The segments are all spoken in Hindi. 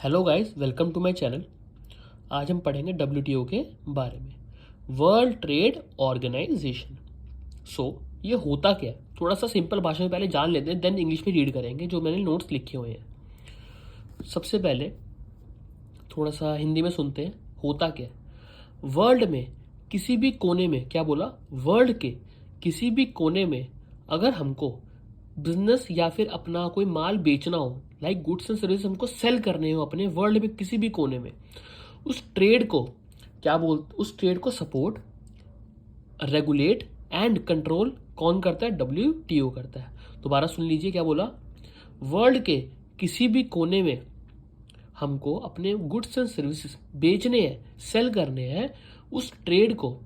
Hello guys, welcome to my channel. आज हम पढ़ेंगे डब्ल्यूटीओ के बारे में, वर्ल्ड ट्रेड ऑर्गेनाइजेशन। ये होता क्या है, थोड़ा सा सिंपल भाषा में पहले जान लेते हैं, देन इंग्लिश में रीड करेंगे जो मैंने नोट्स लिखे हुए हैं। सबसे पहले थोड़ा सा हिंदी में सुनते हैं, होता क्या है। वर्ल्ड में किसी भी कोने में, क्या बोला, वर्ल्ड के किसी भी कोने में अगर हमको बिजनेस या फिर अपना कोई माल बेचना हो, लाइक गुड्स एंड सर्विस हमको सेल करने हो अपने वर्ल्ड में किसी भी कोने में, उस ट्रेड को क्या बोलते, उस ट्रेड को सपोर्ट, रेगुलेट एंड कंट्रोल कौन करता है? डब्ल्यूटीओ करता है। दोबारा सुन लीजिए, क्या बोला। वर्ल्ड के किसी भी कोने में हमको अपने गुड्स एंड सर्विसेज बेचने हैं, सेल करने हैं, उस ट्रेड को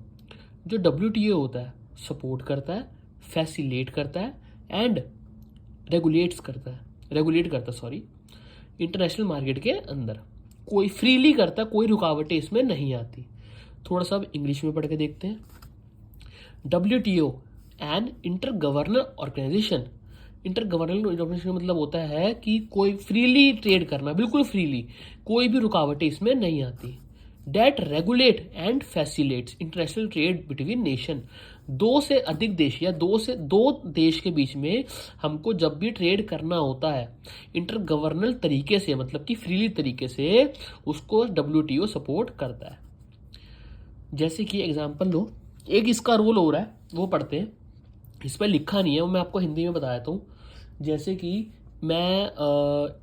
जो डब्ल्यूटीओ होता है सपोर्ट करता है, फैसिलेट करता है एंड रेगुलेट करता है, सॉरी, इंटरनेशनल मार्केट के अंदर कोई फ्रीली करता है, कोई रुकावटें इसमें नहीं आती। थोड़ा सा अब इंग्लिश में पढ़ के देखते हैं। WTO an inter governor organisation. Inter governmental organisation मतलब होता है कि कोई फ्रीली ट्रेड करना, बिल्कुल फ्रीली, कोई भी रुकावटें इसमें नहीं आती। That regulate and facilitates international trade between nation. दो से अधिक देश या दो देश के बीच में हमको जब भी ट्रेड करना होता है इंटर गवर्नल तरीके से, मतलब कि फ्रीली तरीके से, उसको डब्ल्यूटीओ सपोर्ट करता है। जैसे कि एग्जांपल लो, एक इसका रोल हो रहा है, वो पढ़ते हैं। इस पर लिखा नहीं है, वो मैं आपको हिंदी में बता देता हूँ। जैसे कि मैं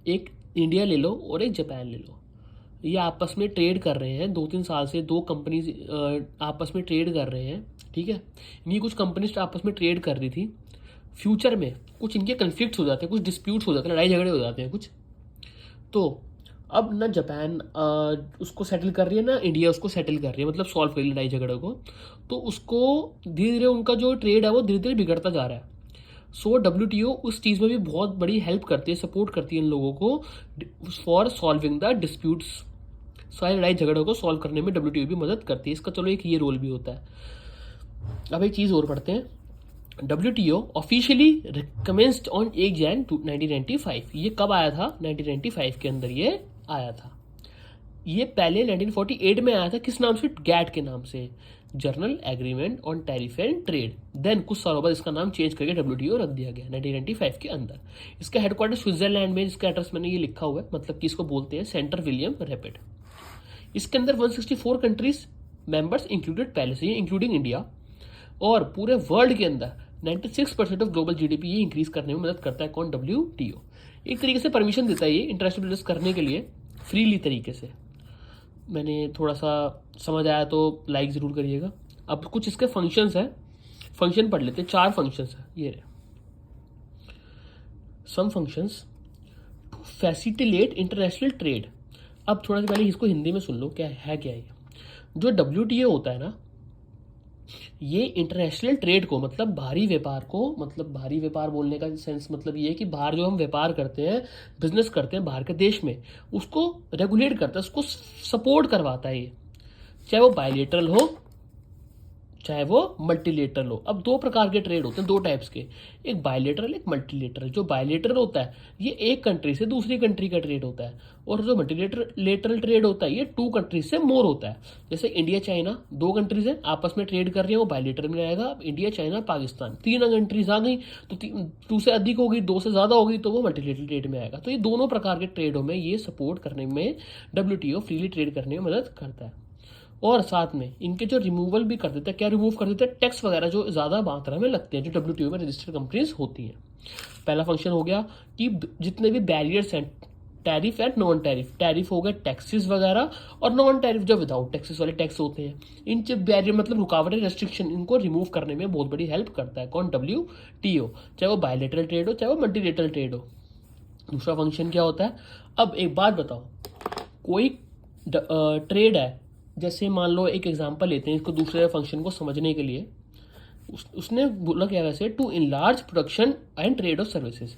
एक इंडिया ले लो और एक जापान ले लो, ये आपस में ट्रेड कर रहे हैं 2-3 साल से, दो कंपनीज आपस में ट्रेड कर रहे हैं, ठीक है। इनकी कुछ कंपनीज आपस में ट्रेड कर रही थी, फ्यूचर में कुछ इनके कन्फ्लिक्ट्स हो जाते हैं, कुछ डिस्प्यूट्स हो जाते हैं, लड़ाई झगड़े हो जाते हैं कुछ। तो अब ना जापान उसको सेटल कर रही है, ना इंडिया उसको सेटल कर रही है, मतलब सॉल्व कर रही है लड़ाई झगड़े को। तो उसको धीरे धीरे उनका जो ट्रेड है वो धीरे धीरे बिगड़ता जा रहा है। डब्ल्यूटीओ उस चीज़ में भी बहुत बड़ी हेल्प करती है, सपोर्ट करती है इन लोगों को फॉर सॉल्विंग द डिस्प्यूट्स। सारे लड़ाई झगड़ों को सॉल्व करने में डब्ल्यूटीओ भी मदद करती है, इसका चलो एक ये रोल भी होता है। अब एक चीज़ और पढ़ते हैं। WTO officially commenced on 1 Jain 1995। ये कब आया था? 1995 के अंदर ये आया था। ये पहले 1948 में आया था, किस नाम से? गैट के नाम से, general agreement on tariff and trade. Then कुछ सालों बाद इसका नाम चेंज करके डब्ल्यूटीओ रख दिया गया 1995 के अंदर। इसका हेडक्वार्टर स्विट्जरलैंड में, जिसका एड्रेस मैंने ये लिखा हुआ है, मतलब कि इसको बोलते हैं सेंटर विलियम रैपिड। इसके अंदर 164 कंट्रीज मेंबर्स इंक्लूडेड पहले से ही, इंक्लूडिंग इंडिया। और पूरे वर्ल्ड के अंदर 96% ऑफ ग्लोबल जीडीपी ये इंक्रीज करने में मदद करता है। कौन? डब्ल्यूटीओ। एक तरीके से परमिशन देता है ये इंटरनेशनल बिजनेस करने के लिए फ्रीली तरीके से। मैंने थोड़ा सा समझ आया तो लाइक ज़रूर करिएगा। अब कुछ इसके फंक्शंस हैं, फंक्शन पढ़ लेते हैं। 4 फंक्शंस हैं ये रहे। Some functions to facilitate international trade. अब थोड़ा सा पहले इसको हिंदी में सुन लो, क्या है क्या ये। जो डब्ल्यूटीओ होता है ना, ये इंटरनेशनल ट्रेड को, मतलब भारी व्यापार को, मतलब भारी व्यापार बोलने का सेंस मतलब ये है कि बाहर जो हम व्यापार करते हैं, बिजनेस करते हैं बाहर के देश में, उसको रेगुलेट करता है, उसको सपोर्ट करवाता है ये, चाहे वो बायलेटरल हो चाहे वो मल्टीलेटरल हो। अब 2 प्रकार के ट्रेड होते हैं, 2 टाइप्स के, एक बायलेटरल, एक मल्टीलेटरल। जो बायलेटरल होता है ये एक कंट्री से दूसरी कंट्री का ट्रेड होता है, और जो मल्टीलेटरल ट्रेड होता है ये 2 कंट्रीज से मोर होता है। जैसे इंडिया चाइना 2 कंट्रीज हैं आपस में ट्रेड कर रही है, वो बायलेटरल में आएगा। अब इंडिया चाइना पाकिस्तान 3 कंट्रीज आ गई, तो 2 से अधिक होगी, 2 से ज़्यादा होगी, तो वो मल्टीलेटरल ट्रेड में आएगा। तो ये दोनों प्रकार के ट्रेडों में ये सपोर्ट करने में डब्ल्यूटीओ फ्रीली ट्रेड करने में मदद करता है। और साथ में इनके जो रिमूवल भी कर देते हैं, क्या रिमूव कर देते हैं? टैक्स वगैरह जो ज़्यादा मात्रा में लगते हैं, जो डब्ल्यूटीओ में रजिस्टर्ड कंपनीज होती हैं। पहला फंक्शन हो गया कि जितने भी बैरियर्स हैं, tariff and non tariff, tariff हो गए टैक्सेस वगैरह, और नॉन टैरिफ जो विदाउट टैक्सेस वाले टैक्स होते हैं, इन बैरियर मतलब रुकावटें, रेस्ट्रिक्शन, इनको रिमूव करने में बहुत बड़ी हेल्प करता है। कौन? डब्ल्यूटीओ। चाहे वो बायलेटरल ट्रेड हो चाहे वो मल्टीलेटरल ट्रेड हो। दूसरा फंक्शन क्या होता है? अब एक बात बताओ, कोई ट्रेड है, जैसे मान लो एक एग्जांपल लेते हैं इसको दूसरे फंक्शन को समझने के लिए। उसने बोला क्या वैसे, to enlarge production and trade of services.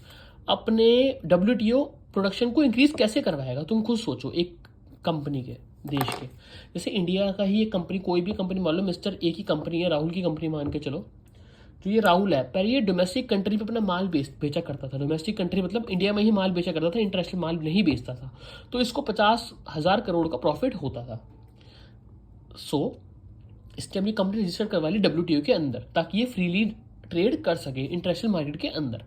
अपने डब्ल्यूटीओ प्रोडक्शन को इंक्रीज कैसे करवाएगा? तुम खुद सोचो, एक कंपनी के, देश के, जैसे इंडिया का ही एक कंपनी, कोई भी कंपनी मान लो, मिस्टर ए की कंपनी है, राहुल की कंपनी मान के चलो। जो ये राहुल है, पहले ये डोमेस्टिक कंट्री पे अपना माल बेचा करता था। डोमेस्टिक कंट्री मतलब इंडिया में ही माल बेचा करता था, इंटरनेशनल माल नहीं बेचता था। तो इसको 50,000 करोड़ का प्रॉफिट होता था। इसने अपनी कंपनी रजिस्टर करवा ली WTO के अंदर, ताकि ये फ्रीली ट्रेड कर सके इंटरनेशनल मार्केट के अंदर।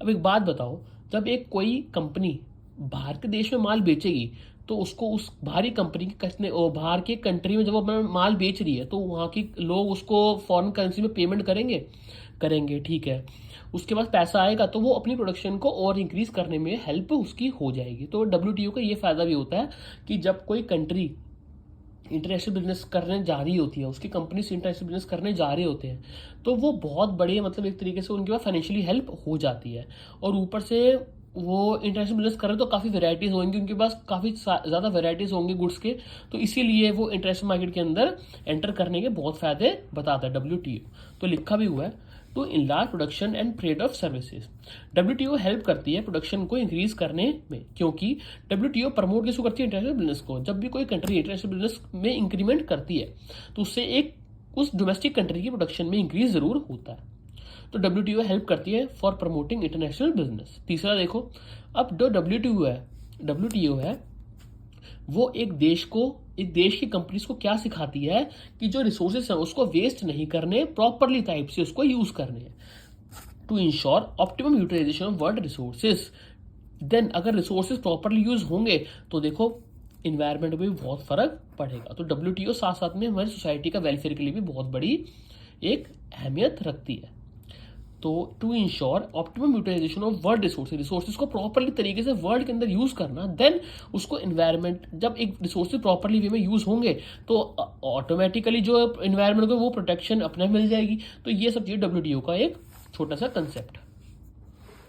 अब एक बात बताओ, जब एक कोई कंपनी बाहर के देश में माल बेचेगी तो उसको उस बाहरी कंपनी के बाहर के कंट्री में जब वो अपना माल बेच रही है तो वहाँ के लोग उसको फॉरेन करेंसी में पेमेंट करेंगे, ठीक है। उसके बाद पैसा आएगा तो वो अपनी प्रोडक्शन को और इंक्रीज करने में हेल्प उसकी हो जाएगी। तो WTO का ये फायदा भी होता है कि जब कोई कंट्री इंटरनेशनल बिजनेस करने जा रही होती है, उसकी कंपनी से इंटरनेशनल बिजनेस करने जा रहे होते हैं, तो वो बहुत बड़े मतलब एक तरीके से उनके पास फाइनेंशियली हेल्प हो जाती है। और ऊपर से वो इंटरनेशनल बिजनेस कर रहे तो काफ़ी वेराइटीज़ होंगी, उनके पास काफ़ी ज़्यादा वेराइटीज़ होंगे गुड्स के, तो इसीलिए वो इंटरनेशनल मार्केट के अंदर एंटर करने के बहुत फ़ायदे बताता है WTO। तो लिखा भी हुआ है, to enlarge production and trade of services. WTO help करती है प्रोडक्शन को इंक्रीज करने में, क्योंकि WTO प्रमोट किसको करती है? इंटरनेशनल बिजनेस को। जब भी कोई कंट्री इंटरनेशनल बिजनेस में इंक्रीमेंट करती है तो उससे उस डोमेस्टिक कंट्री की प्रोडक्शन में इंक्रीज जरूर होता है। तो WTO हेल्प करती है फॉर प्रमोटिंग इंटरनेशनल बिजनेस। तीसरा देखो, अब जो WTO है वो एक देश की कंपनीज को क्या सिखाती है कि जो रिसोर्सेज हैं उसको वेस्ट नहीं करने, प्रॉपरली टाइप से उसको यूज करने हैं, to ensure optimum utilisation of world resources. Then अगर रिसोर्सेज प्रॉपरली यूज होंगे तो देखो इन्वायरमेंट में भी बहुत फर्क पड़ेगा। तो WTO साथ साथ में हमारी सोसाइटी का वेलफेयर के लिए भी बहुत बड़ी एक अहमियत रखती है। तो to ensure optimum utilisation of world resources को प्रॉपरली तरीके से वर्ल्ड के अंदर यूज करना, देन उसको इन्वायरमेंट, जब एक रिसोर्सेज प्रॉपरली वे में यूज होंगे तो ऑटोमेटिकली जो इन्वायरमेंट को वो प्रोटेक्शन अपने मिल जाएगी। तो ये सब चीज़ WTO का एक छोटा सा कंसेप्ट।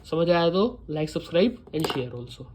समझ आया तो like, subscribe and share also.